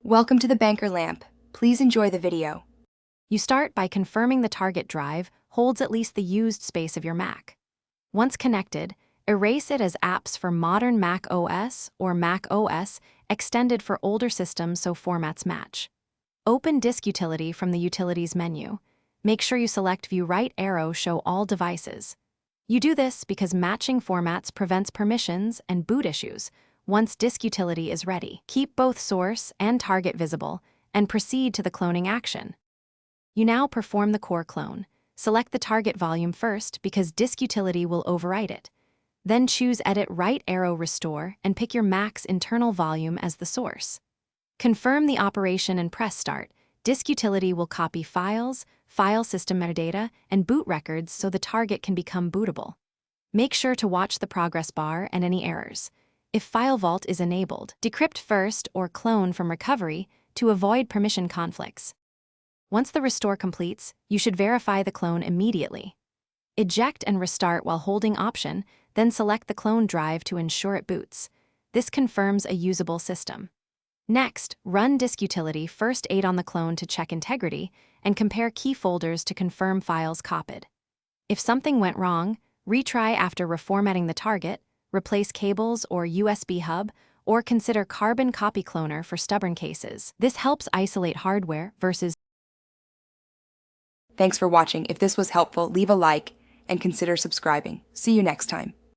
Welcome to the Banker Lamp. Please enjoy the video. You start by confirming the target drive holds at least the used space of your Mac. Once connected, erase it as apps for modern Mac OS or Mac OS extended for older systems so formats match. Open Disk Utility from the Utilities menu. Make sure you select View Right Arrow Show All Devices. You do this because matching formats prevents permissions and boot issues once Disk Utility is ready. Keep both source and target visible and proceed to the cloning action. You now perform the core clone. Select the target volume first because Disk Utility will overwrite it. Then choose Edit Right Arrow Restore and pick your Mac's internal volume as the source. Confirm the operation and press Start. Disk Utility will copy files, file system metadata, and boot records so the target can become bootable. Make sure to watch the progress bar and any errors. If File Vault is enabled, decrypt first or clone from recovery to avoid permission conflicts. Once the restore completes, you should verify the clone immediately. Eject and restart while holding Option, then select the clone drive to ensure it boots. This confirms a usable system. Next, run Disk Utility First Aid on the clone to check integrity and compare key folders to confirm files copied. If something went wrong, retry after reformatting the target, replace cables or USB hub, or consider Carbon Copy Cloner for stubborn cases. This helps isolate hardware versus. Thanks for watching. If this was helpful, leave a like and consider subscribing. See you next time.